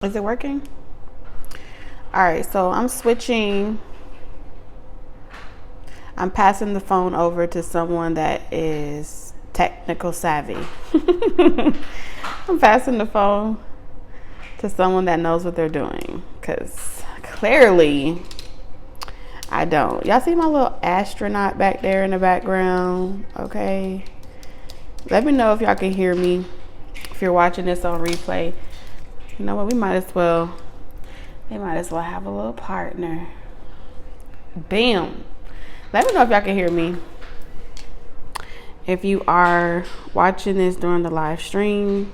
Is it working? All right, so I'm switching. I'm passing the phone over to someone that is technical savvy. I'm passing the phone to someone that knows what they're doing, because clearly I don't. Y'all see my little astronaut back there in the background? Okay. Let me know if y'all can hear me. If you're watching this on replay, you know what? They might as well have a little partner. Bam. Let me know if y'all can hear me. If you are watching this during the live stream,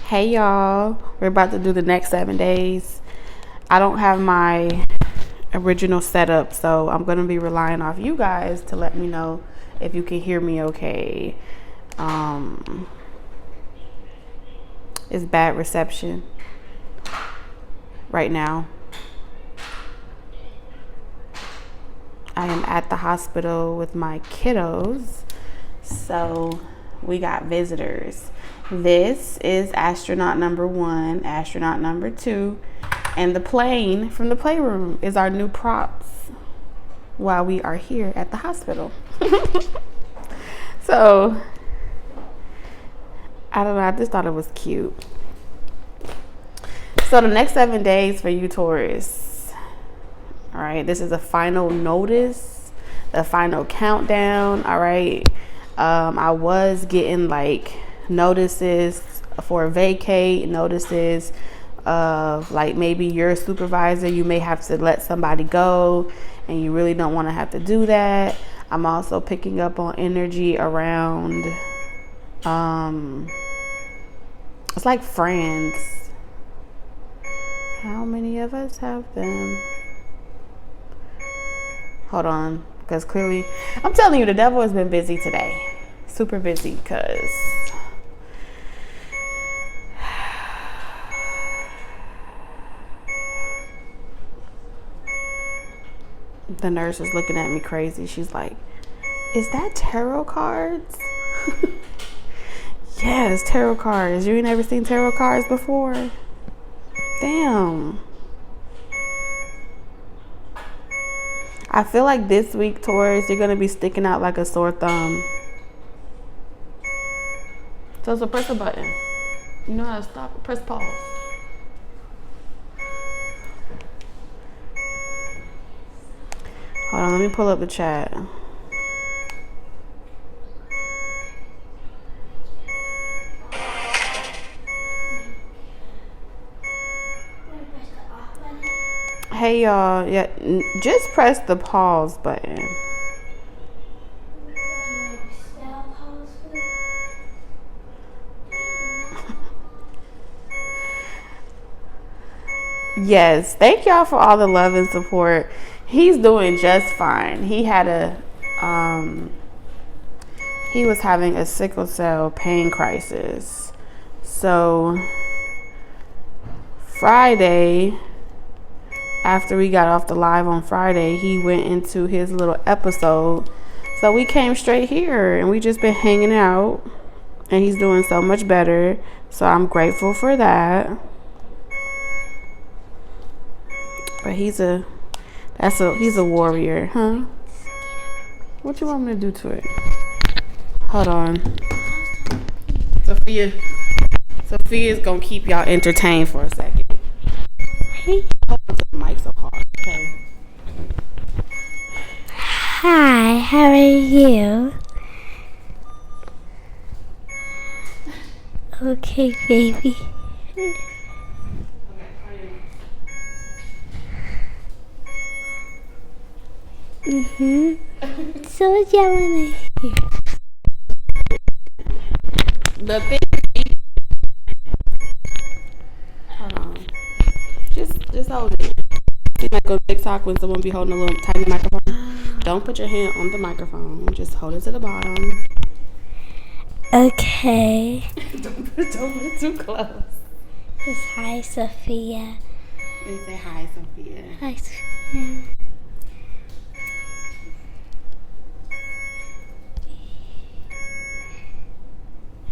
hey y'all, we're about to do the next 7 days. I don't have my original setup, so I'm going to be relying off you guys to let me know if you can hear me okay. It's bad reception right now. I am at the hospital with my kiddos, so we got visitors. This is astronaut number 1, astronaut number 2, and the plane from the playroom is our new props while we are here at the hospital. So, I don't know, I just thought it was cute. So the next 7 days for you, Taurus. All right, this is a final notice, the final countdown. All right, I was getting like notices for vacate, notices of like maybe your supervisor, you may have to let somebody go and you really don't want to have to do that. I'm also picking up on energy around it's like friends. How many of us have them? Hold on, because clearly, I'm telling you, the devil has been busy today. Super busy, because the nurse is looking at me crazy. She's like, is that tarot cards? Yes, tarot cards. You ain't never seen tarot cards before? Damn. I feel like this week, Taurus, you're going to be sticking out like a sore thumb. So press a button. You know how to stop? Press pause. Hold on, let me pull up the chat. Hey y'all, yeah, just press the pause button. Yes, thank y'all for all the love and support. He's doing just fine. He had he was having a sickle cell pain crisis. So Friday, after we got off the live on Friday, he went into his little episode. So we came straight here and we just been hanging out, and he's doing so much better. So I'm grateful for that. But he's a warrior, huh? What you want me to do to it? Hold on. Sophia's gonna keep y'all entertained for a second. Hey, hold on to the mic so hard, okay? Hi, how are you? Okay, baby. So what y'all wanna hear? The thing. Hold on. Just hold it. See, like on TikTok when someone be holding a little tiny microphone. Don't put your hand on the microphone. Just hold it to the bottom. Okay. Don't put it too close. It's hi, Sophia. They say hi, Sophia. Hi, Sophia.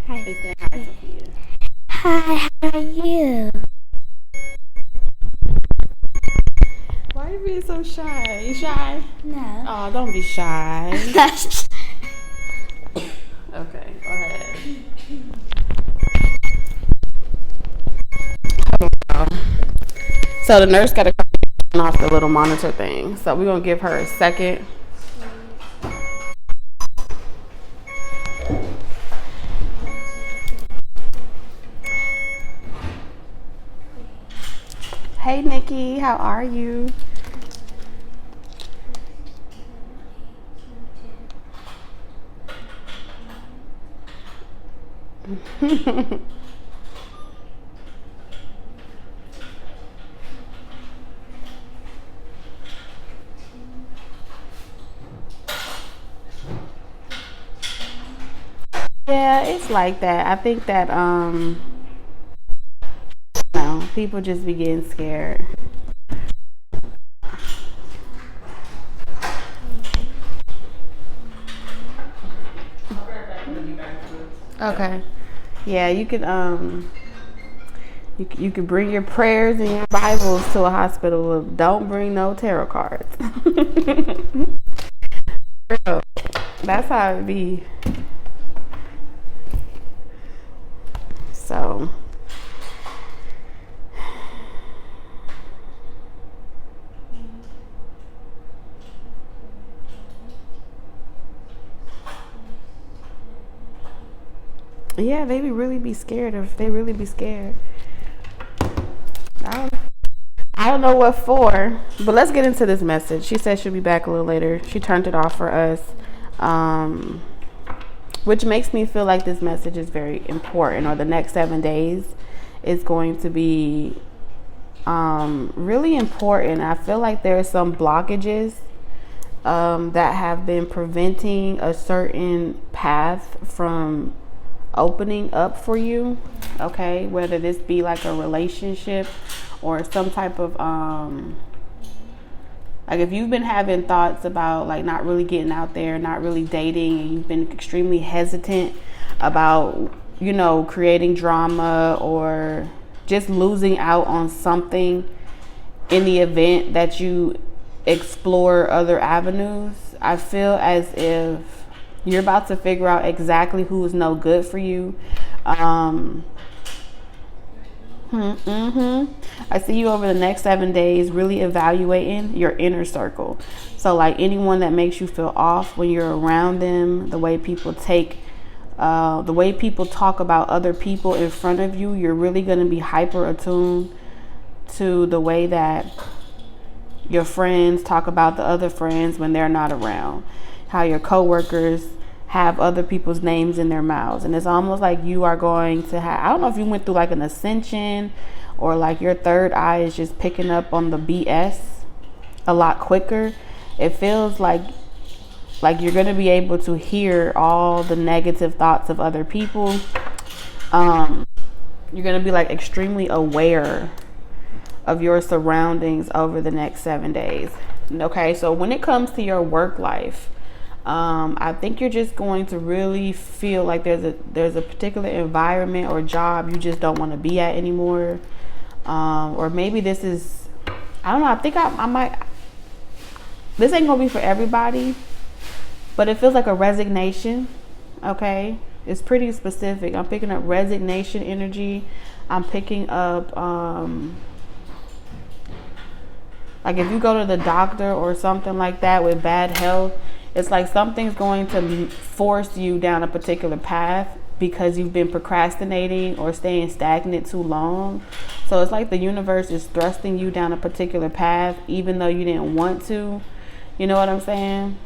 Hi. They say hi, Sophia. Hi, how are you? Why are you being so shy? You shy? No. Oh, don't be shy. That's Okay, go ahead. So the nurse got to come off the little monitor thing. So we're going to give her a second. Hey, Nikki, how are you? Yeah, it's like that. I think that people just be getting scared. Okay. Yeah, you could you could bring your prayers and your Bibles to a hospital. Don't bring no tarot cards. That's how it be. So yeah, they be really be scared of. They really be scared. I don't know what for, but let's get into this message. She said she'll be back a little later. She turned it off for us, which makes me feel like this message is very important, or the next 7 days is going to be really important. I feel like there are some blockages that have been preventing a certain path from opening up for you, okay, whether this be like a relationship or some type of like if you've been having thoughts about like not really getting out there, not really dating, and you've been extremely hesitant about, you know, creating drama or just losing out on something in the event that you explore other avenues, I feel as if you're about to figure out exactly who is no good for you. I see you over the next 7 days really evaluating your inner circle. So like anyone that makes you feel off when you're around them, the way people the way people talk about other people in front of you, you're really going to be hyper attuned to the way that your friends talk about the other friends when they're not around. How your coworkers have other people's names in their mouths. And it's almost like you are going to have, I don't know if you went through like an ascension or like your third eye is just picking up on the BS a lot quicker. It feels like you're going to be able to hear all the negative thoughts of other people. You're going to be like extremely aware of your surroundings over the next 7 days. Okay, so when it comes to your work life, I think you're just going to really feel like there's a particular environment or job you just don't want to be at anymore. Or maybe this is, I don't know, I think I might, this ain't gonna be for everybody, but it feels like a resignation. Okay, it's pretty specific. I'm picking up resignation energy. I'm picking up like if you go to the doctor or something like that with bad health, it's like something's going to force you down a particular path because you've been procrastinating or staying stagnant too long. So it's like the universe is thrusting you down a particular path even though you didn't want to. You know what I'm saying?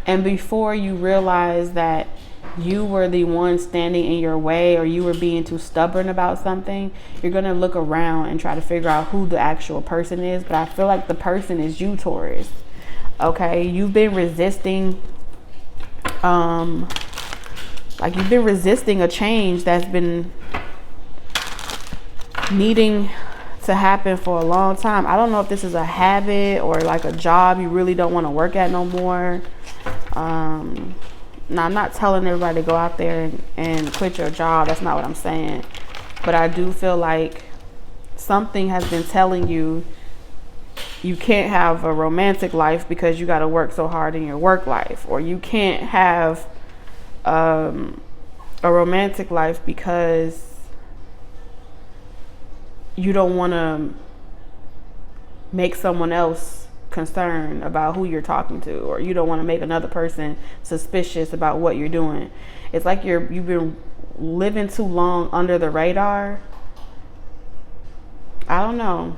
And before you realize that you were the one standing in your way or you were being too stubborn about something, you're going to look around and try to figure out who the actual person is. But I feel like the person is you, Taurus. Okay, you've been resisting you've been resisting a change that's been needing to happen for a long time. I don't know if this is a habit or like a job you really don't want to work at no more. Now, I'm not telling everybody to go out there and quit your job. That's not what I'm saying. But I do feel like something has been telling you you can't have a romantic life because you got to work so hard in your work life, or you can't have a romantic life because you don't want to make someone else concerned about who you're talking to, or you don't want to make another person suspicious about what you're doing. It's like you've been living too long under the radar. I don't know.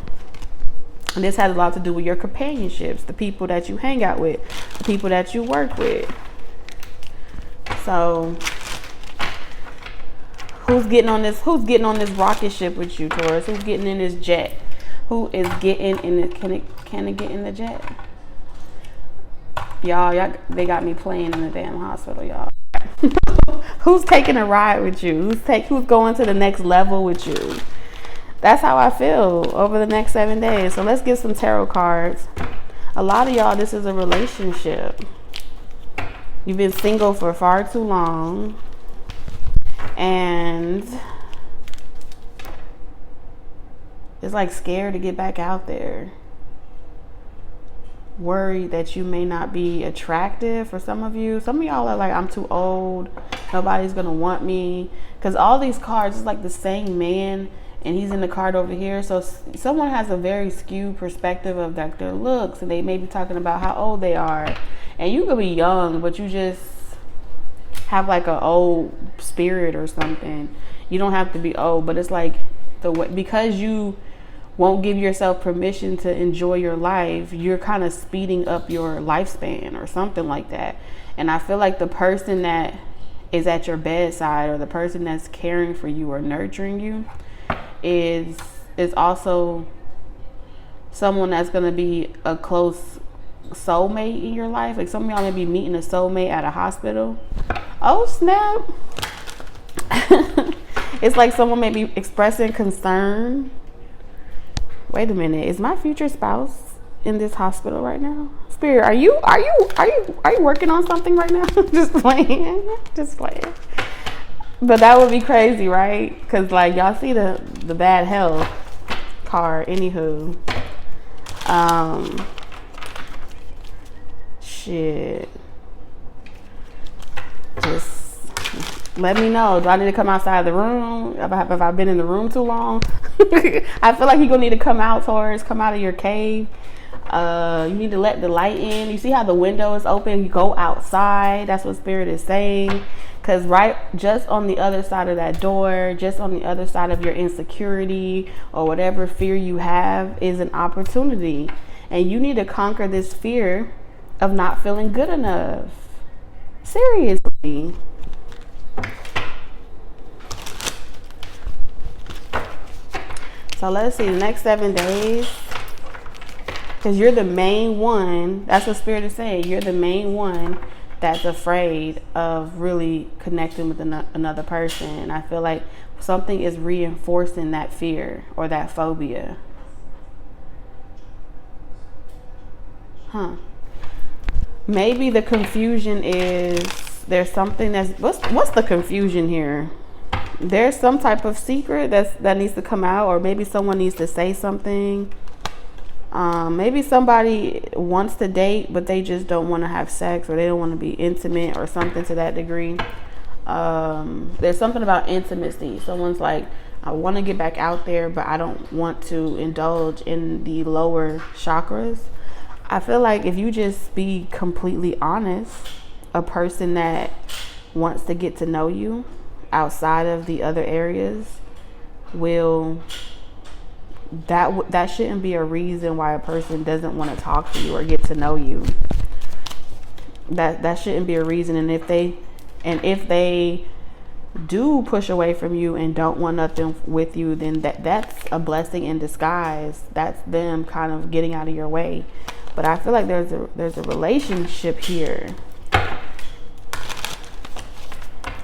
And this has a lot to do with your companionships, the people that you hang out with, the people that you work with. So who's getting on this rocket ship with you, Taurus? Who's getting in this jet? Who is getting in it? Can it get in the jet? Y'all, they got me playing in the damn hospital, y'all. Who's taking a ride with you? Who's going to the next level with you? That's how I feel over the next 7 days. So let's get some tarot cards. A lot of y'all, this is a relationship. You've been single for far too long. And it's like scared to get back out there. Worried that you may not be attractive for some of you. Some of y'all are like, I'm too old. Nobody's going to want me. Because all these cards is like the same man. And he's in the card over here. So someone has a very skewed perspective of like their looks. And they may be talking about how old they are. And you could be young, but you just have like an old spirit or something. You don't have to be old. But it's like because you won't give yourself permission to enjoy your life, you're kind of speeding up your lifespan or something like that. And I feel like the person that is at your bedside, or the person that's caring for you or nurturing you, is also someone that's going to be a close soulmate in your life. Like some of y'all may be meeting a soulmate at a hospital. Oh snap. It's like someone may be expressing concern. Wait a minute, is my future spouse in this hospital right now? Spirit, are you working on something right now? Just playing. But that would be crazy, right? Because like y'all see the bad health card. Anywho, shit. Just let me know. Do I need to come outside the room? Have I been in the room too long? I feel like you're gonna need to come out, Taurus. Come out of your cave. You need to let the light in. You see how the window is open? You go outside. That's what Spirit is saying. Because just on the other side of that door, just on the other side of your insecurity or whatever fear you have is an opportunity. And you need to conquer this fear of not feeling good enough. Seriously. So let's see, the next 7 days. Because you're the main one. That's what Spirit is saying. You're the main one that's afraid of really connecting with another person. And I feel like something is reinforcing that fear or that phobia. Maybe the confusion is there's something that's what's the confusion here? There's some type of secret that needs to come out, or maybe someone needs to say something. Maybe somebody wants to date, but they just don't want to have sex, or they don't want to be intimate or something to that degree. There's something about intimacy. Someone's like, I want to get back out there, but I don't want to indulge in the lower chakras. I feel like if you just be completely honest, a person that wants to get to know you outside of the other areas will... That shouldn't be a reason why a person doesn't want to talk to you or get to know you. That shouldn't be a reason. And if they do push away from you and don't want nothing with you, then that's a blessing in disguise. That's them kind of getting out of your way. But I feel like there's a relationship here.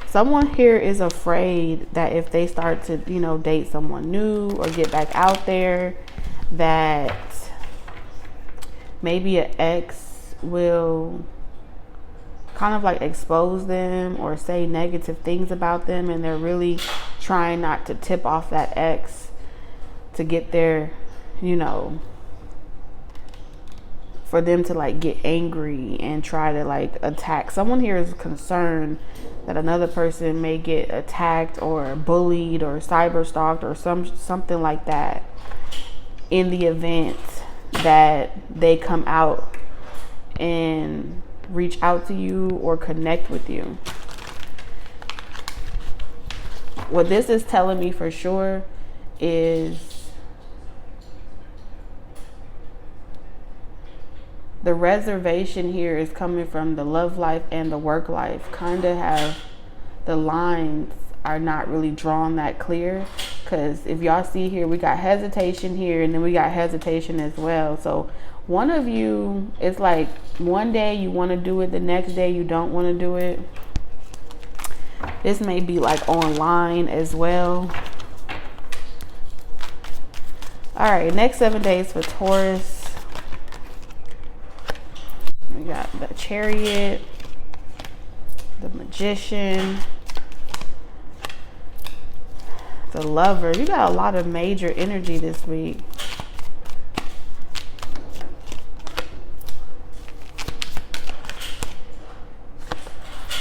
Someone here is afraid that if they start to, date someone new or get back out there, that maybe an ex will kind of like expose them or say negative things about them, and they're really trying not to tip off that ex to get their, you know, for them to like get angry and try to like attack. Someone here is concerned that another person may get attacked or bullied or cyber stalked or something like that in the event that they come out and reach out to you or connect with you. What this is telling me for sure is the reservation here is coming from the love life and the work life. Kind of have the lines are not really drawn that clear, because if y'all see here, we got hesitation here and then we got hesitation as well. So one of you, it's like one day you want to do it, the next day you don't want to do it. This may be like online as well. All right, next 7 days for Taurus. We got the Chariot, the Magician, the Lover. You got a lot of major energy this week.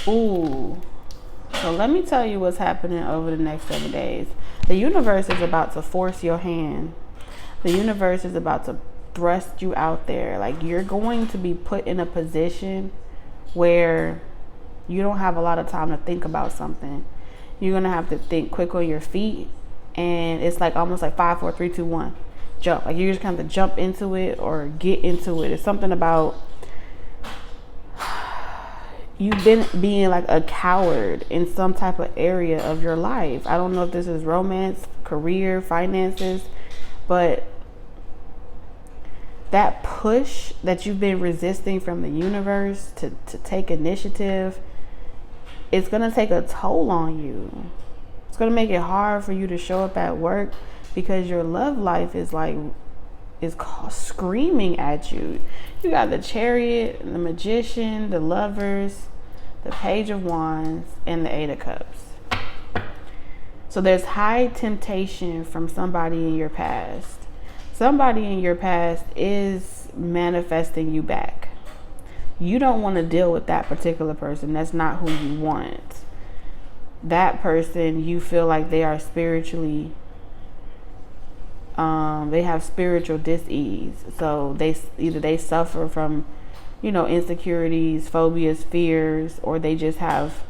Ooh. So let me tell you what's happening over the next 7 days. The universe is about to force your hand. The universe is about to thrust you out there. Like, you're going to be put in a position where you don't have a lot of time to think about something. You're going to have to think quick on your feet. And it's like almost like 5, 4, 3, 2, 1. Jump. Like, you just kind of jump into it or get into it. It's something about you've been being like a coward in some type of area of your life. I don't know if this is romance, career, finances, but that push that you've been resisting from the universe to take initiative, it's going to take a toll on you. It's going to make it hard for you to show up at work because your love life is screaming at you. You got the Chariot, the Magician, the Lovers, the Page of Wands, and the 8 of Cups. So there's high temptation from somebody in your past. Somebody in your past is manifesting you back. You don't want to deal with that particular person. That's not who you want. That person, you feel like they are spiritually, they have spiritual dis-ease. So they suffer from, insecurities, phobias, fears, or they just have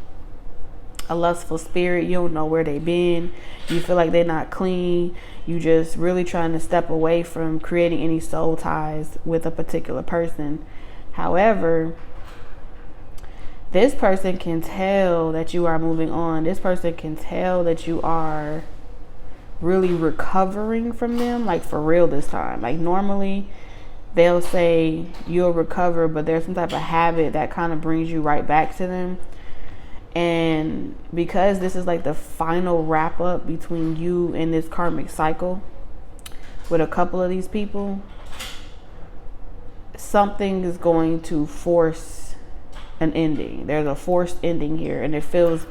a lustful spirit. You don't know where they've been. You feel like they're not clean. You just really trying to step away from creating any soul ties with a particular person. However, this person can tell that you are moving on. This person can tell that you are really recovering from them, like for real this time. Like normally they'll say you'll recover, but there's some type of habit that kind of brings you right back to them. And because this is like the final wrap up between you and this karmic cycle with a couple of these people, something is going to force an ending. There's a forced ending here, and it feels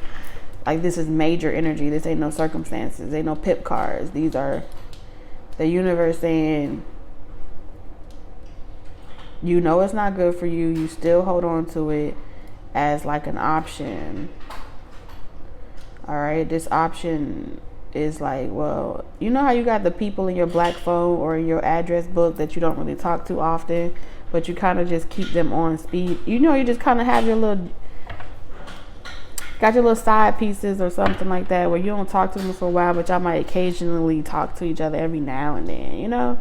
like this is major energy. This ain't no circumstances. Ain't no pip cards. These are the universe saying, it's not good for you. You still hold on to it as like an option. All right. This option is like, well, you know how you got the people in your black phone or in your address book that you don't really talk to often, but you kind of just keep them on speed. You just kind of have got your little side pieces or something like that where you don't talk to them for a while, but y'all might occasionally talk to each other every now and then,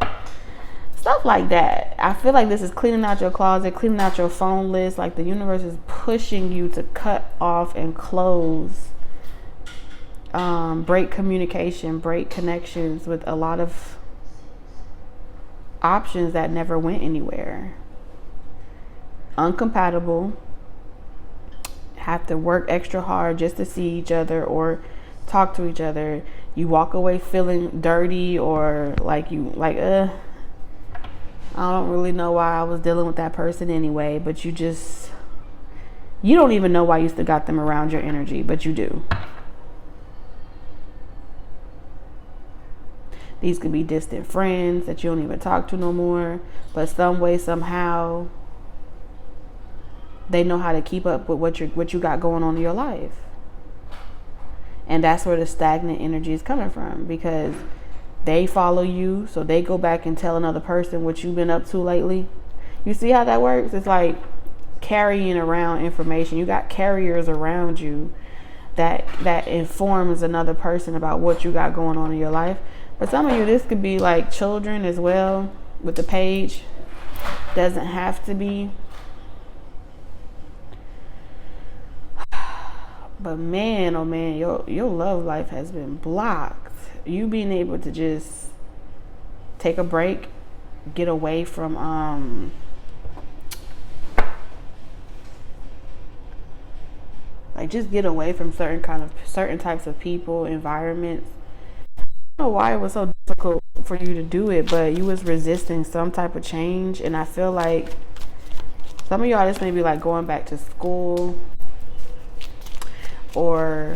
stuff like that. I feel like this is cleaning out your closet, cleaning out your phone list. Like the universe is pushing you to cut off and close, break communication, break connections with a lot of options that never went anywhere. Uncompatible. Have to work extra hard just to see each other or talk to each other. You walk away feeling dirty or I don't really know why I was dealing with that person anyway, but you don't even know why you still got them around your energy, but you do. These could be distant friends that you don't even talk to no more, but some way, somehow, they know how to keep up with what you got going on in your life. And that's where the stagnant energy is coming from, because they follow you, so they go back and tell another person what you've been up to lately. You see how that works? It's like carrying around information. You got carriers around you that informs another person about what you got going on in your life. For some of you, this could be like children as well with the page. Doesn't have to be. But man, oh man, your love life has been blocked. You being able to just take a break, get away from just get away from certain types of people, environments. I don't know why it was so difficult for you to do it, but you was resisting some type of change. And I feel like some of y'all, this may be like going back to school, or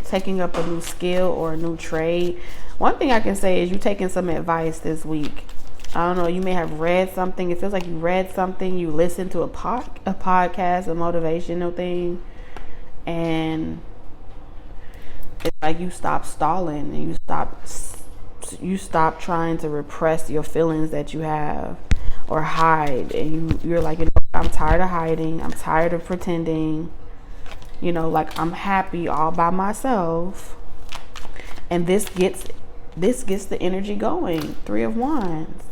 taking up a new skill or a new trade. One thing I can say is you taking some advice this week. I don't know, you may have read something. It feels like you read something, you listened to a podcast, a motivational thing, and it's like you stop stalling and you stop trying to repress your feelings that you have or hide, and you're like, you know, I'm tired of hiding, I'm tired of pretending. You know, like, I'm happy all by myself. And this gets the energy going. 3 of Wands.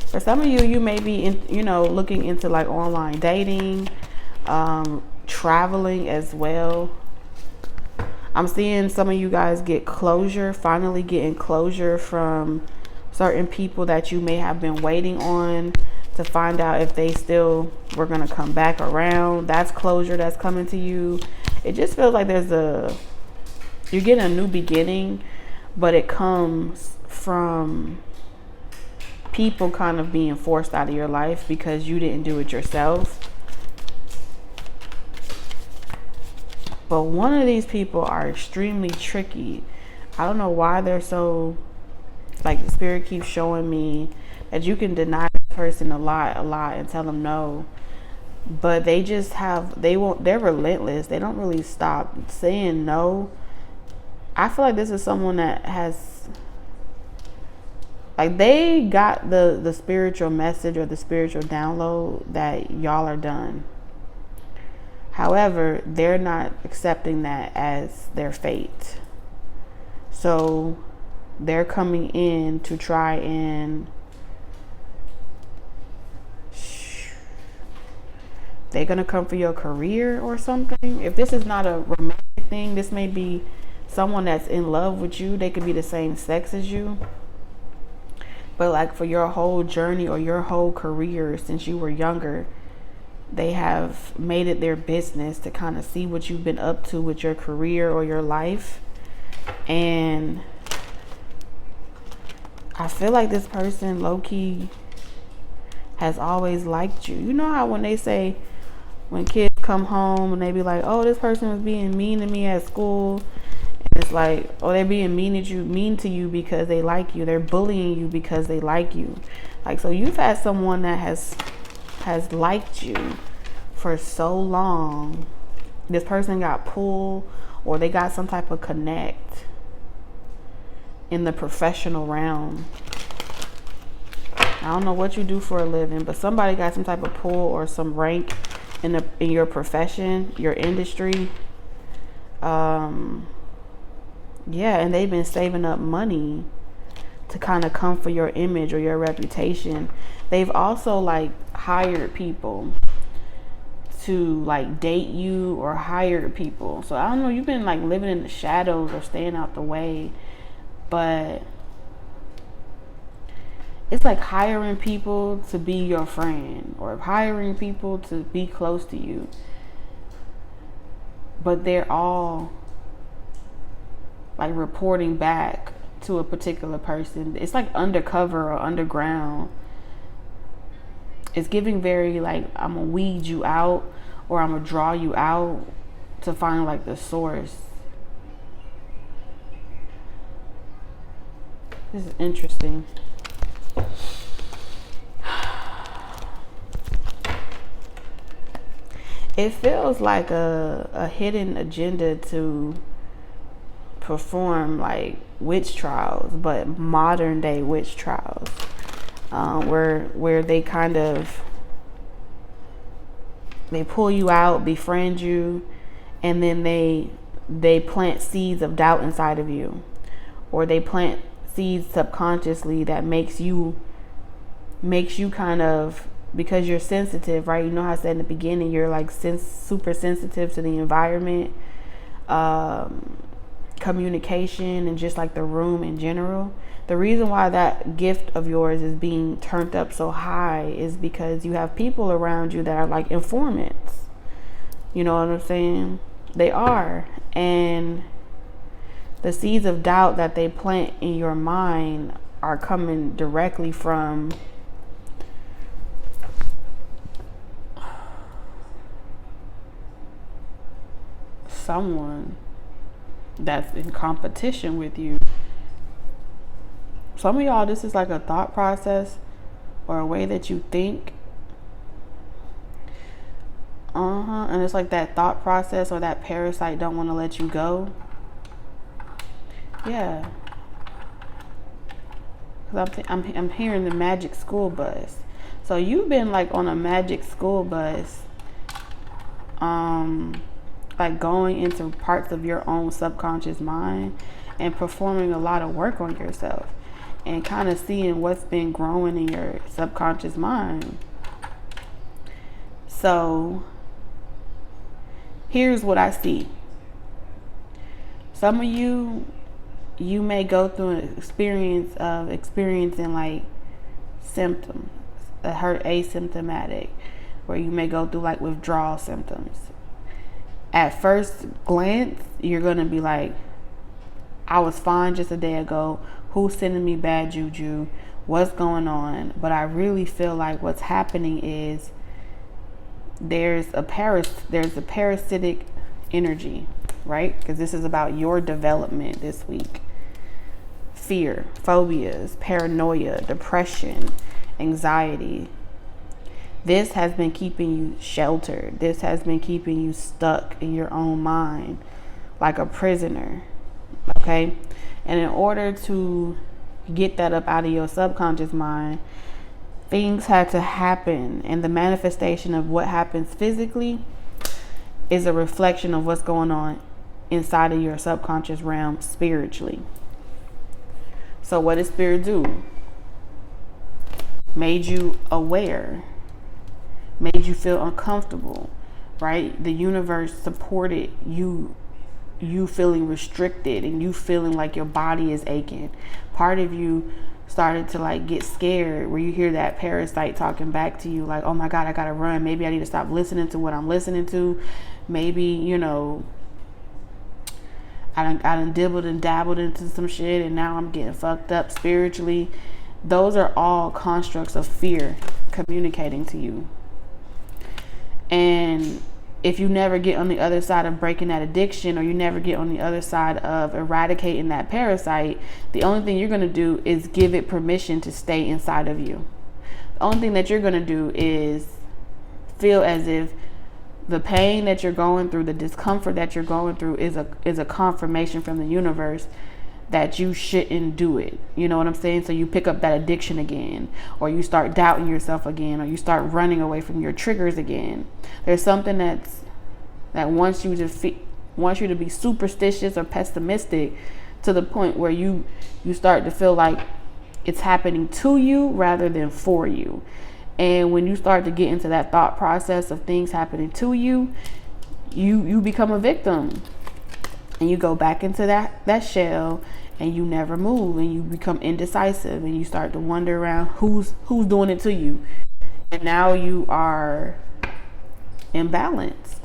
For some of you, you may be looking into like online dating, traveling as well. I'm seeing some of you guys get closure, finally getting closure from certain people that you may have been waiting on to find out if they still were going to come back around. That's closure that's coming to you. It just feels like you're getting a new beginning, but it comes from people kind of being forced out of your life because you didn't do it yourself. But one of these people are extremely tricky. I don't know why they're so, like, the spirit keeps showing me that you can deny person a lot and tell them no, but they're relentless. They don't really stop saying no. I feel like this is someone that has, like, they got the spiritual message or the spiritual download that y'all are done. However, they're not accepting that as their fate, so they're coming in to try and they're going to come for your career or something. If this is not a romantic thing, this may be someone that's in love with you. They could be the same sex as you. But like for your whole journey or your whole career since you were younger, they have made it their business to kind of see what you've been up to with your career or your life. And I feel like this person low-key has always liked you. You know how when they say, when kids come home and they be like, oh, this person was being mean to me at school, and it's like, oh, they're being mean to you because they like you. They're bullying you because they like you. Like, so you've had someone that has liked you for so long. This person got pulled, or they got some type of connect in the professional realm. I don't know what you do for a living, but somebody got some type of pull or some rank in your profession, your industry. Yeah, and they've been saving up money to kind of come for your image or your reputation. They've also like hired people to like date you, or hired people. So I don't know, you've been like living in the shadows or staying out the way, but it's like hiring people to be your friend or hiring people to be close to you. But they're all like reporting back to a particular person. It's like undercover or underground. It's giving very like, I'm gonna weed you out, or I'm gonna draw you out to find like the source. This is interesting. It feels like a hidden agenda to perform like witch trials, but modern day witch trials, where they kind of they pull you out, befriend you, and then they plant seeds of doubt inside of you, or they plant seeds subconsciously that makes you kind of, because you're sensitive, right? You know how I said in the beginning, you're like super sensitive to the environment, communication, and just like the room in general. The reason why that gift of yours is being turned up so high is because you have people around you that are like informants. You know what I'm saying? They are. And the seeds of doubt that they plant in your mind are coming directly from someone that's in competition with you. Some of y'all, this is like a thought process or a way that you think. And it's like that thought process or that parasite don't want to let you go. Yeah. Because I'm hearing the magic school bus. So you've been like on a magic school bus, like going into parts of your own subconscious mind and performing a lot of work on yourself and kind of seeing what's been growing in your subconscious mind. So here's what I see. Some of you may go through an experience of experiencing like symptoms that hurt asymptomatic, where you may go through like withdrawal symptoms. At first glance, you're going to be like, I was fine just a day ago. Who's sending me bad juju? What's going on? But I really feel like what's happening is there's a parasitic energy, right? Because this is about your development this week. Fear, phobias, paranoia, depression, anxiety. This has been keeping you sheltered. This has been keeping you stuck in your own mind like a prisoner, okay? And in order to get that up out of your subconscious mind, things had to happen. And the manifestation of what happens physically is a reflection of what's going on inside of your subconscious realm spiritually. So what did spirit do? Made you aware. Made you feel uncomfortable, right? The universe supported you feeling restricted and you feeling like your body is aching. Part of you started to like get scared, where you hear that parasite talking back to you like, oh my God, I gotta run. Maybe I need to stop listening to what I'm listening to. Maybe, you know, I done dibbled and dabbled into some shit and now I'm getting fucked up spiritually. Those are all constructs of fear communicating to you. And if you never get on the other side of breaking that addiction, or you never get on the other side of eradicating that parasite, the only thing you're going to do is give it permission to stay inside of you. The only thing that you're going to do is feel as if the pain that you're going through, the discomfort that you're going through is a confirmation from the universe that you shouldn't do it. You know what I'm saying? So you pick up that addiction again, or you start doubting yourself again, or you start running away from your triggers again. There's something that wants you to be superstitious or pessimistic to the point where you start to feel like it's happening to you rather than for you. And when you start to get into that thought process of things happening to you, you become a victim. And you go back into that shell and you never move, and you become indecisive, and you start to wonder around who's doing it to you. And now you are imbalanced.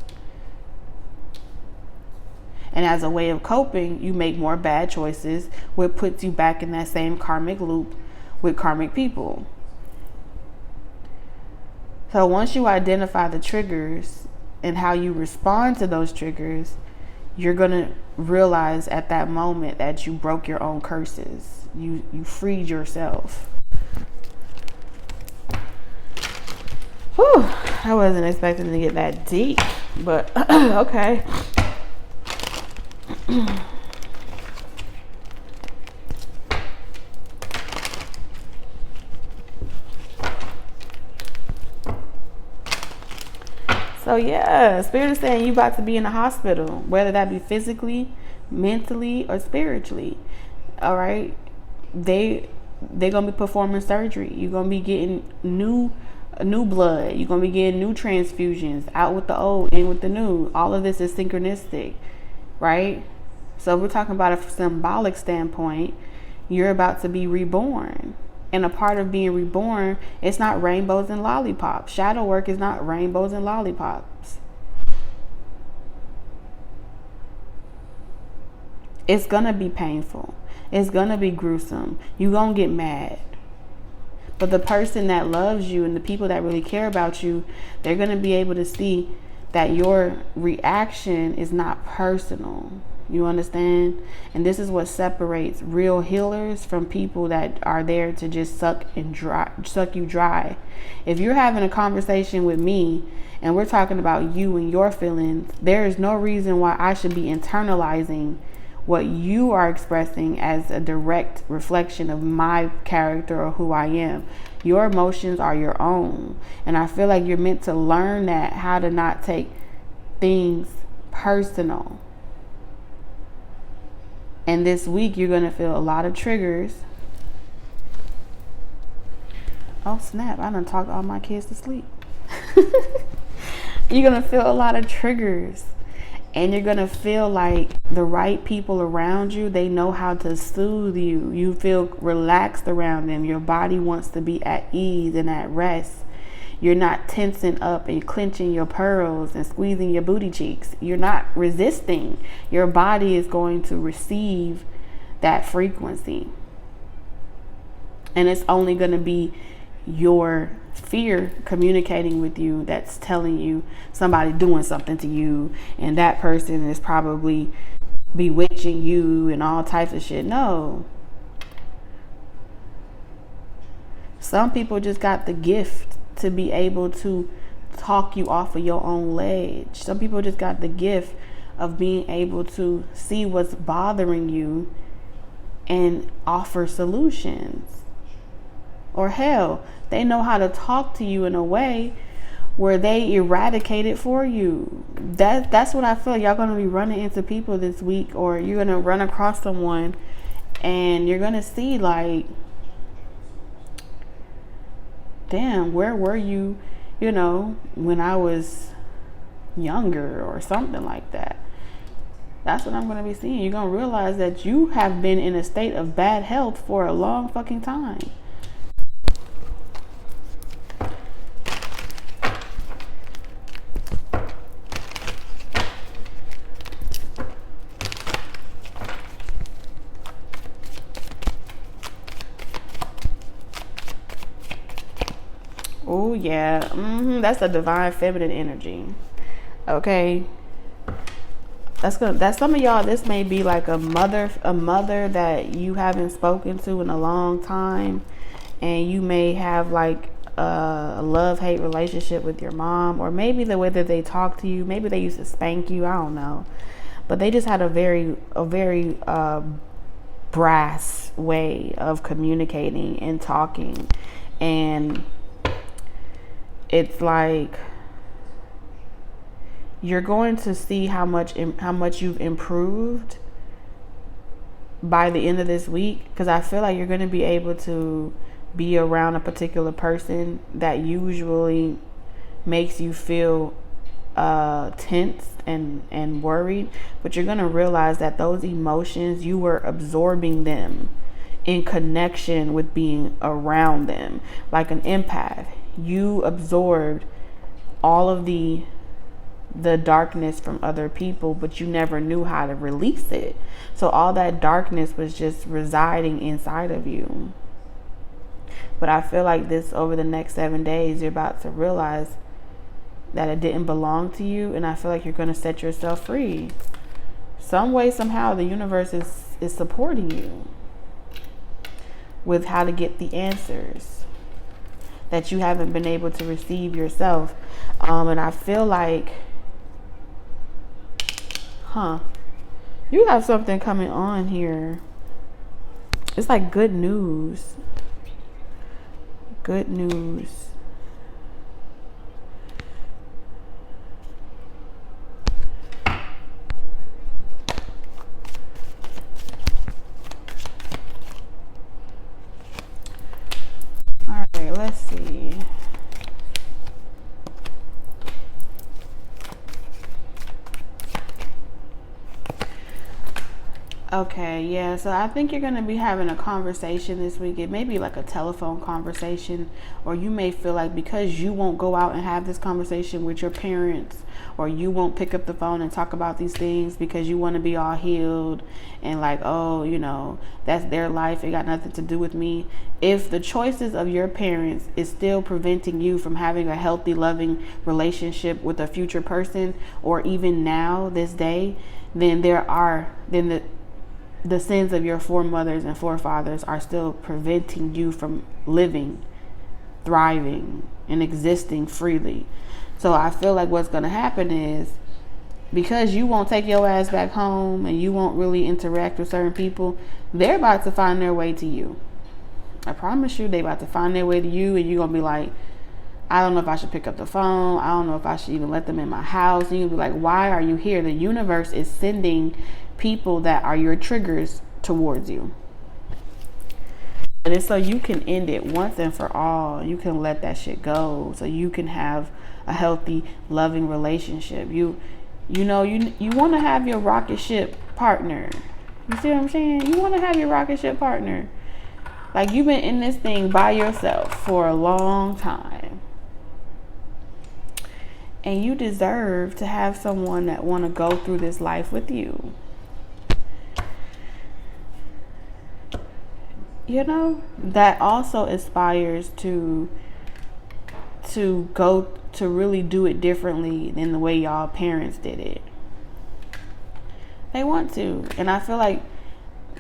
And as a way of coping, you make more bad choices, which puts you back in that same karmic loop with karmic people. So once you identify the triggers and how you respond to those triggers, you're going to realize at that moment that you broke your own curses. You freed yourself. Whew, I wasn't expecting to get that deep, but okay. So yeah, Spirit is saying you about to be in a hospital, whether that be physically, mentally, or spiritually. All right, they're gonna be performing surgery. You're gonna be getting new blood. You're gonna be getting new transfusions. Out with the old, in with the new. All of this is synchronistic, right? So if we're talking about a symbolic standpoint, you're about to be reborn. And a part of being reborn, it's not rainbows and lollipops. Shadow work is not rainbows and lollipops. It's gonna be painful. It's gonna be gruesome. You're gonna get mad. But the person that loves you and the people that really care about you, they're gonna be able to see that your reaction is not personal. You understand? And this is what separates real healers from people that are there to just suck you dry. If you're having a conversation with me and we're talking about you and your feelings, there is no reason why I should be internalizing what you are expressing as a direct reflection of my character or who I am. Your emotions are your own. And I feel like you're meant to learn that, how to not take things personal. And this week, you're going to feel a lot of triggers. Oh, snap. I done talked all my kids to sleep. You're going to feel a lot of triggers. And you're going to feel like the right people around you, they know how to soothe you. You feel relaxed around them. Your body wants to be at ease and at rest. You're not tensing up and clenching your pearls and squeezing your booty cheeks. You're not resisting. Your body is going to receive that frequency. And it's only going to be your fear communicating with you that's telling you somebody doing something to you and that person is probably bewitching you and all types of shit. No. Some people just got the gift to be able to talk you off of your own ledge. Some people just got the gift of being able to see what's bothering you and offer solutions. Or hell, they know how to talk to you in a way where they eradicate it for you. That's what I feel like y'all gonna be running into people this week, or you're gonna run across someone and you're gonna see like, damn, where were you, when I was younger or something like that. That's what I'm going to be seeing. You're going to realize that you have been in a state of bad health for a long fucking time. Oh yeah, that's a divine feminine energy. Okay, that's some of y'all. This may be like a mother that you haven't spoken to in a long time, and you may have like a love-hate relationship with your mom, or maybe the way that they talk to you. Maybe they used to spank you. I don't know, but they just had a very brass way of communicating and talking, and it's like you're going to see how much you've improved by the end of this week, because I feel like you're going to be able to be around a particular person that usually makes you feel tense and worried, but you're going to realize that those emotions, you were absorbing them in connection with being around them, like an empath. You absorbed all of the darkness from other people, but you never knew how to release it. So all that darkness was just residing inside of you. But I feel like this, over the next 7 days, you're about to realize that it didn't belong to you, and I feel like you're going to set yourself free. some way, somehow, the universe is supporting you with how to get the answers that you haven't been able to receive yourself. And I feel like, you have something coming on here. It's like good news. Good news. All right, let's see. Okay, yeah, so I think you're going to be having a conversation this week. It may be like a telephone conversation, or you may feel like because you won't go out and have this conversation with your parents, or you won't pick up the phone and talk about these things because you want to be all healed and like, oh, you know, that's their life. It got nothing to do with me. If the choices of your parents is still preventing you from having a healthy, loving relationship with a future person, or even now, this day, then the sins of your foremothers and forefathers are still preventing you from living, thriving, and existing freely. So I feel like what's going to happen is, because you won't take your ass back home and you won't really interact with certain people, they're about to find their way to you. I promise you, they're about to find their way to you, and you're going to be like, I don't know if I should pick up the phone. I don't know if I should even let them in my house. And you'll be like, why are you here? The universe is sending people that are your triggers towards you. And it's so you can end it once and for all. You can let that shit go, so you can have a healthy, loving relationship. You want to have your rocket ship partner. You see what I'm saying? You want to have your rocket ship partner. Like, you've been in this thing by yourself for a long time. And you deserve to have someone that want to go through this life with you. You know, that also aspires to go to really do it differently than the way y'all parents did it. They want to. And I feel like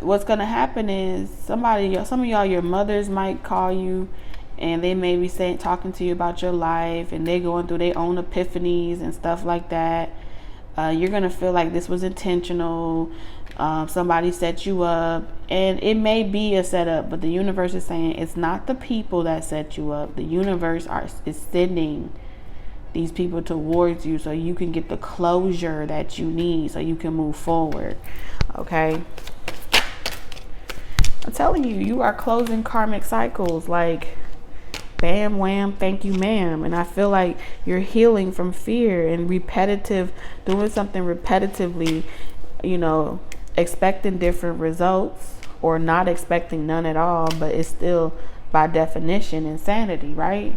what's going to happen is some of y'all, your mothers might call you, and they may be talking to you about your life, and they going through their own epiphanies and stuff like that. You're going to feel like this was intentional. Somebody set you up, and it may be a setup, but the universe is saying it's not the people that set you up. The universe is sending these people towards you so you can get the closure that you need, so you can move forward. Okay? I'm telling you, you are closing karmic cycles like bam, wham, thank you, ma'am. And I feel like you're healing from fear and doing something repetitively, expecting different results or not expecting none at all, but it's still by definition insanity, right?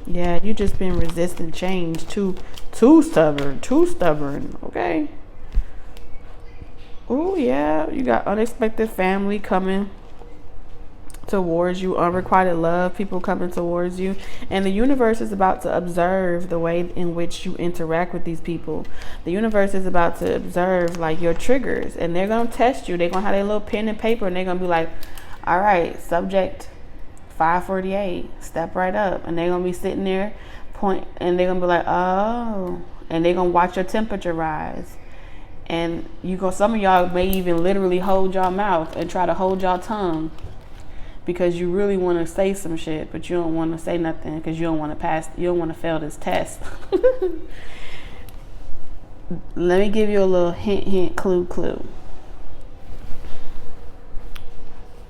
Yeah, you just been resisting change, too stubborn, okay? Oh yeah, you got unexpected family coming towards you, unrequited love, people coming towards you, and the universe is about to observe the way in which you interact with these people. The universe is about to observe like your triggers, and they're gonna test you. They're gonna have their little pen and paper, and they're gonna be like, all right, subject 548, step right up. And they're gonna be sitting there and they're gonna be like, oh, and they're gonna watch your temperature rise. And some of y'all may even literally hold y'all mouth and try to hold y'all tongue because you really want to say some shit, but you don't want to say nothing because you don't want to fail this test. Let me give you a little hint, clue.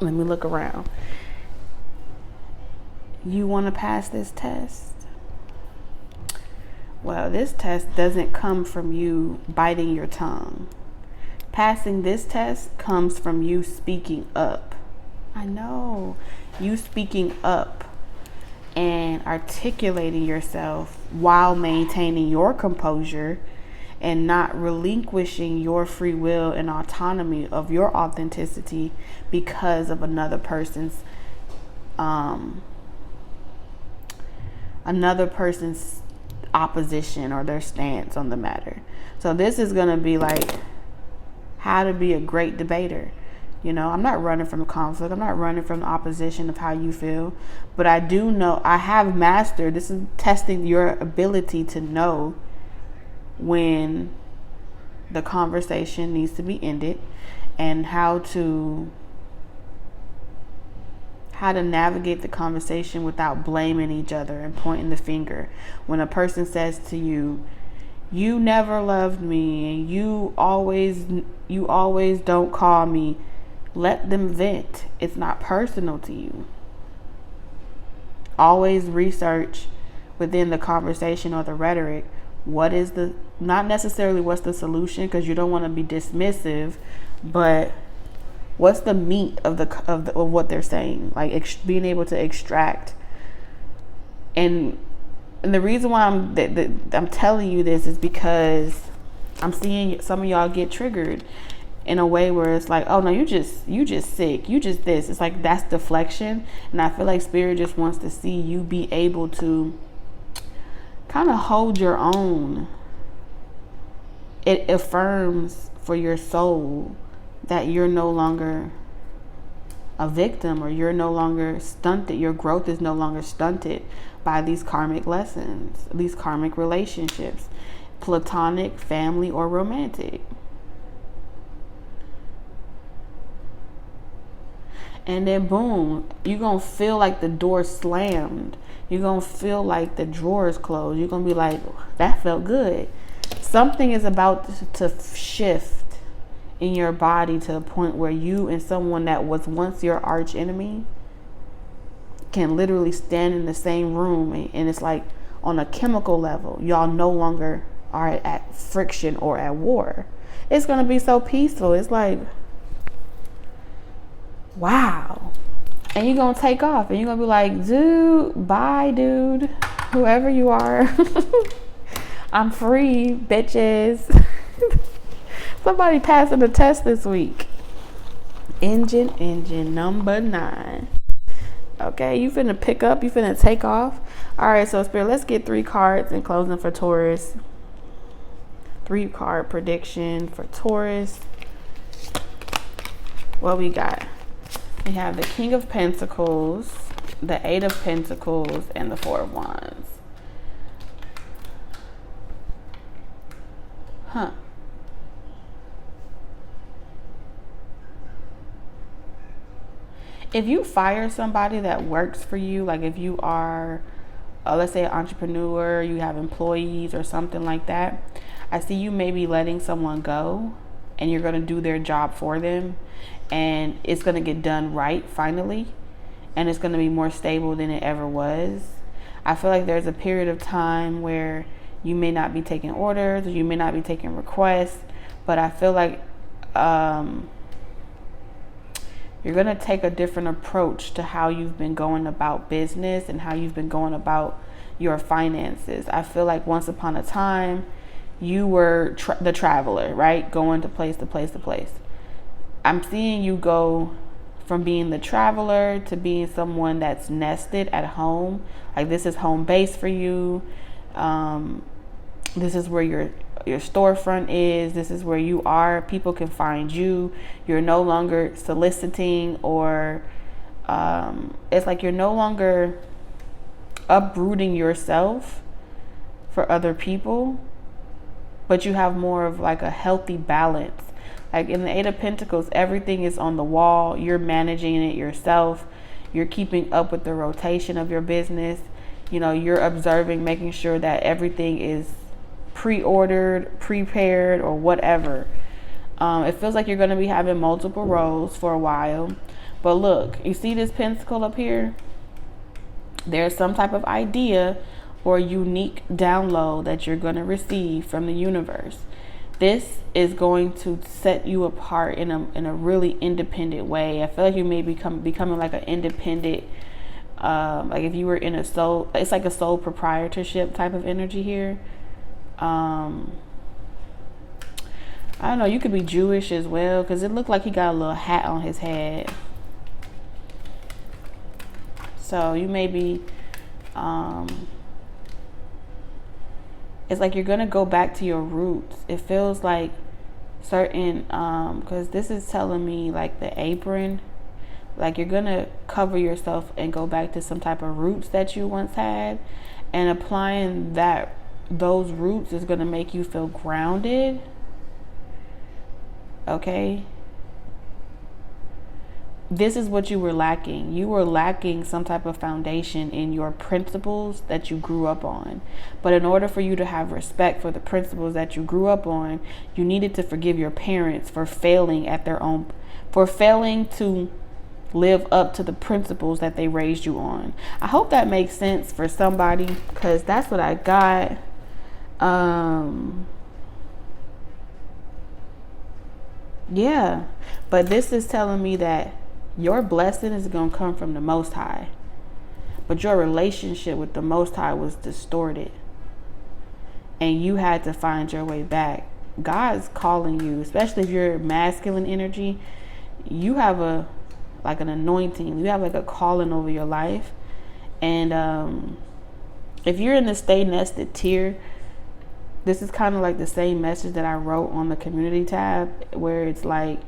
Let me look around. You want to pass this test? Well, this test doesn't come from you biting your tongue. Passing this test comes from you speaking up. I know. You speaking up and articulating yourself while maintaining your composure and not relinquishing your free will and autonomy of your authenticity because of another person's opposition or their stance on the matter. So this is going to be like how to be a great debater. You know, I'm not running from conflict. I'm not running from the opposition of how you feel. But I do know, I have mastered, this is testing your ability to know when the conversation needs to be ended and how to navigate the conversation without blaming each other and pointing the finger. When a person says to you, you never loved me, and you always don't call me, let them vent. It's not personal to you. Always research within the conversation or the rhetoric, what is the, not necessarily what's the solution, because you don't want to be dismissive, but what's the meat of what they're saying, like being able to extract. And the reason why I'm telling you this is because I'm seeing some of y'all get triggered in a way where it's like, oh no, you just sick, you just this. It's like that's deflection, and I feel like Spirit just wants to see you be able to kind of hold your own. It affirms for your soul that you're no longer a victim, or you're no longer stunted. Your growth is no longer stunted by these karmic lessons, these karmic relationships, platonic, family, or romantic. And then boom, you're going to feel like the door slammed. You're going to feel like the drawers closed. You're going to be like, that felt good. Something is about to shift in your body to a point where you and someone that was once your arch enemy can literally stand in the same room, and it's like on a chemical level, y'all no longer are at friction or at war. It's going to be so peaceful. It's like, wow. And you're going to take off and you're going to be like, dude, bye, dude, whoever you are. I'm free, bitches. Somebody passing the test this week. Engine number 9. Okay, you finna pick up, you finna take off. All right, so Spirit, let's get 3 cards in closing for Taurus. 3-card prediction for Taurus. What we got? We have the King of Pentacles, the 8 of Pentacles, and the 4 of Wands. Huh. If you fire somebody that works for you, like if you are, let's say, an entrepreneur, you have employees or something like that, I see you maybe letting someone go and you're going to do their job for them, and it's going to get done right finally, and it's going to be more stable than it ever was. I feel like there's a period of time where you may not be taking orders, or you may not be taking requests, but I feel like you're going to take a different approach to how you've been going about business and how you've been going about your finances. I feel like once upon a time, you were the traveler, right? Going to place to place to place. I'm seeing you go from being the traveler to being someone that's nested at home. Like this is home base for you. This is where your storefront is. This is where you are. People can find you. You're no longer soliciting, or it's like you're no longer uprooting yourself for other people, but you have more of like a healthy balance. Like in the 8 of Pentacles, everything is on the wall. You're managing it yourself. You're keeping up with the rotation of your business. You know, you're observing, making sure that everything is pre-ordered, prepared, or whatever. It feels like you're going to be having multiple roles for a while. But look, you see this pentacle up here? There's some type of idea or unique download that you're going to receive from the universe. This is going to set you apart in a really independent way. I feel like you may becoming like an independent, like if you were in a soul, it's like a soul proprietorship type of energy here. I don't know, you could be Jewish as well, because it looked like he got a little hat on his head. So you may be It's like you're going to go back to your roots. It feels like certain, because this is telling me like the apron, like you're going to cover yourself and go back to some type of roots that you once had. And applying those roots is going to make you feel grounded. Okay. This is what you were lacking. You were lacking some type of foundation in your principles that you grew up on. But in order for you to have respect for the principles that you grew up on, you needed to forgive your parents for failing to live up to the principles that they raised you on. I hope that makes sense for somebody, because that's what I got. Yeah, but this is telling me that your blessing is going to come from the Most High, but your relationship with the Most High was distorted, and you had to find your way back. God's calling you, especially if you're masculine energy. You have an anointing. You have like a calling over your life, and if you're in the stay nested tier, this is kind of like the same message that I wrote on the community tab, where it's like,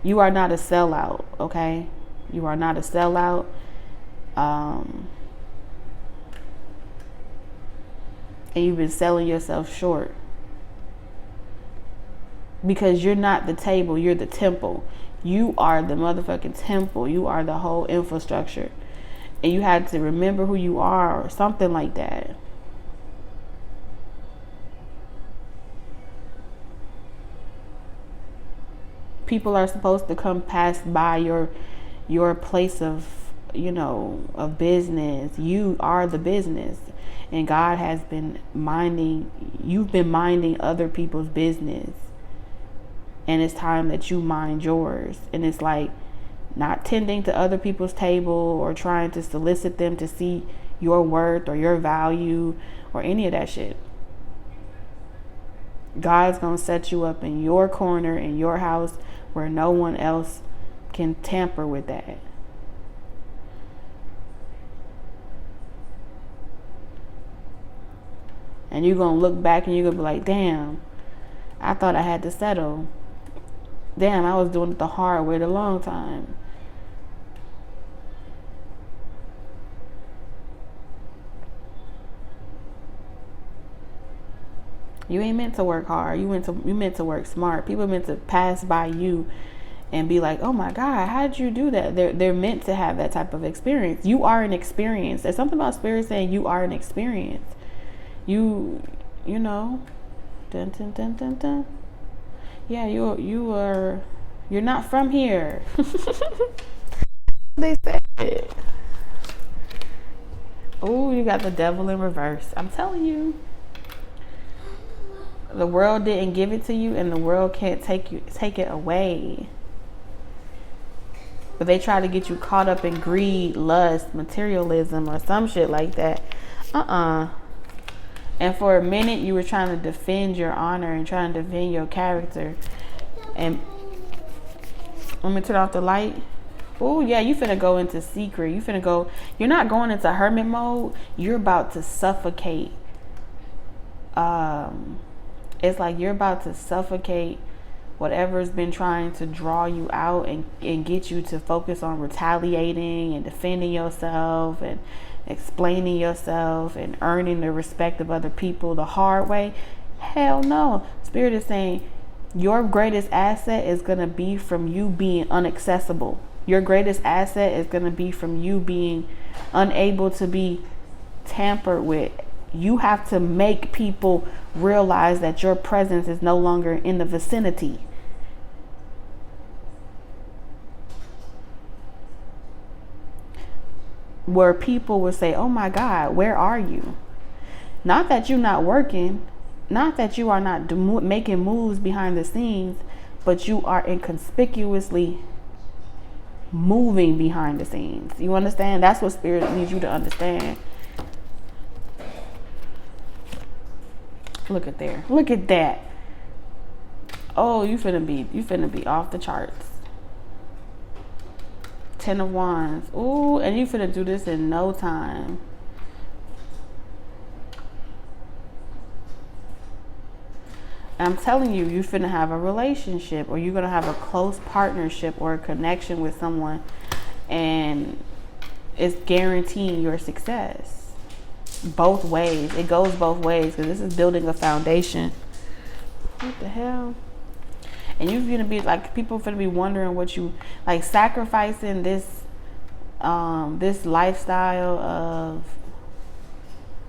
you are not a sellout, okay? You are not a sellout. And you've been selling yourself short. Because you're not the table, you're the temple. You are the motherfucking temple. You are the whole infrastructure. And you had to remember who you are, or something like that. People are supposed to come pass by your place of, of business. You are the business. And God has been you've been minding other people's business. And it's time that you mind yours. And it's like not tending to other people's table or trying to solicit them to see your worth or your value or any of that shit. God's going to set you up in your corner, in your house, where no one else can tamper with that. And you're going to look back and you're going to be like, damn, I thought I had to settle. Damn, I was doing it the hard way the long time. You ain't meant to work hard. You meant to work smart. People meant to pass by you and be like, oh my God, how did you do that? They're meant to have that type of experience. You are an experience. There's something about spirit saying you are an experience. You know, dun dun dun dun dun. Yeah, you're not from here. They said it. Oh, you got the devil in reverse. I'm telling you. The world didn't give it to you, and the world can't take it away. But they try to get you caught up in greed, lust, materialism, or some shit like that. And for a minute, you were trying to defend your honor and trying to defend your character. And let me turn off the light. Oh yeah, you finna go into secret. You're not going into hermit mode. You're about to suffocate. It's like you're about to suffocate whatever's been trying to draw you out and get you to focus on retaliating and defending yourself and explaining yourself and earning the respect of other people the hard way. Hell no. Spirit is saying your greatest asset is going to be from you being inaccessible. Your greatest asset is going to be from you being unable to be tampered with. You have to make people realize that your presence is no longer in the vicinity. Where people will say, oh my God, where are you? Not that you're not working, not that you are not making moves behind the scenes, but you are inconspicuously moving behind the scenes. You understand? That's what Spirit needs you to understand. Look at there. Look at that. Oh, you finna be off the charts. 10 of Wands. Ooh, and you finna do this in no time. I'm telling you, you're finna have a relationship, or you're gonna have a close partnership or a connection with someone, and it's guaranteeing your success. Both ways. It goes both ways, because this is building a foundation. What the hell? And you're gonna be like, people gonna be wondering what you like, sacrificing this this lifestyle of,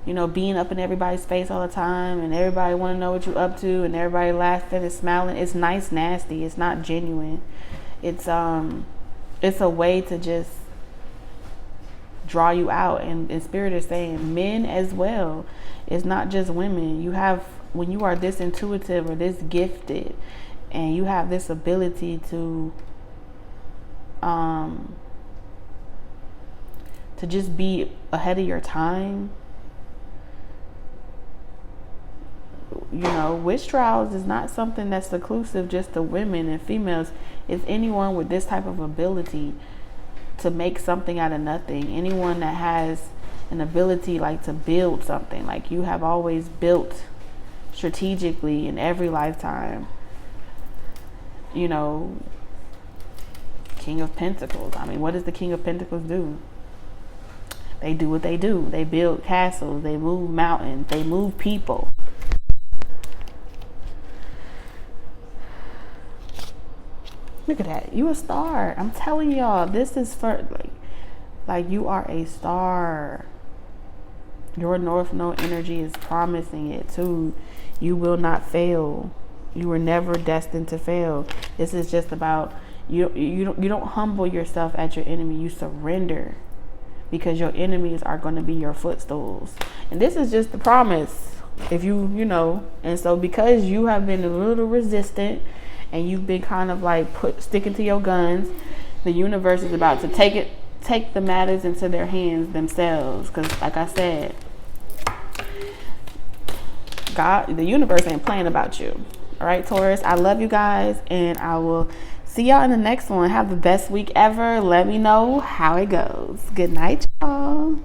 you know, being up in everybody's face all the time, and everybody want to know what you're up to, and everybody laughing and smiling. It's nice nasty. It's not genuine. It's a way to just draw you out. And Spirit is saying men as well. It's not just women. You have, when you are this intuitive or this gifted, and you have this ability to just be ahead of your time. You know, witch trials is not something that's exclusive just to women and females. It's anyone with this type of ability to make something out of nothing. Anyone that has an ability like to build something. Like you have always built strategically in every lifetime. You know, King of Pentacles. I mean, what does the King of Pentacles do? They do what they do. They build castles. They move mountains. They move people. Look at that. You a star. I'm telling y'all, this is for like you are a star. Your North Node energy is promising it too. You will not fail. You were never destined to fail. This is just about you don't humble yourself at your enemy. You surrender, because your enemies are going to be your footstools. And this is just the promise. If you know, and so because you have been a little resistant, and you've been kind of like sticking to your guns, the universe is about to take the matters into their hands themselves. Because like I said, God, the universe ain't playing about you. All right, Taurus, I love you guys, and I will see y'all in the next one. Have the best week ever. Let me know how it goes. Good night, y'all.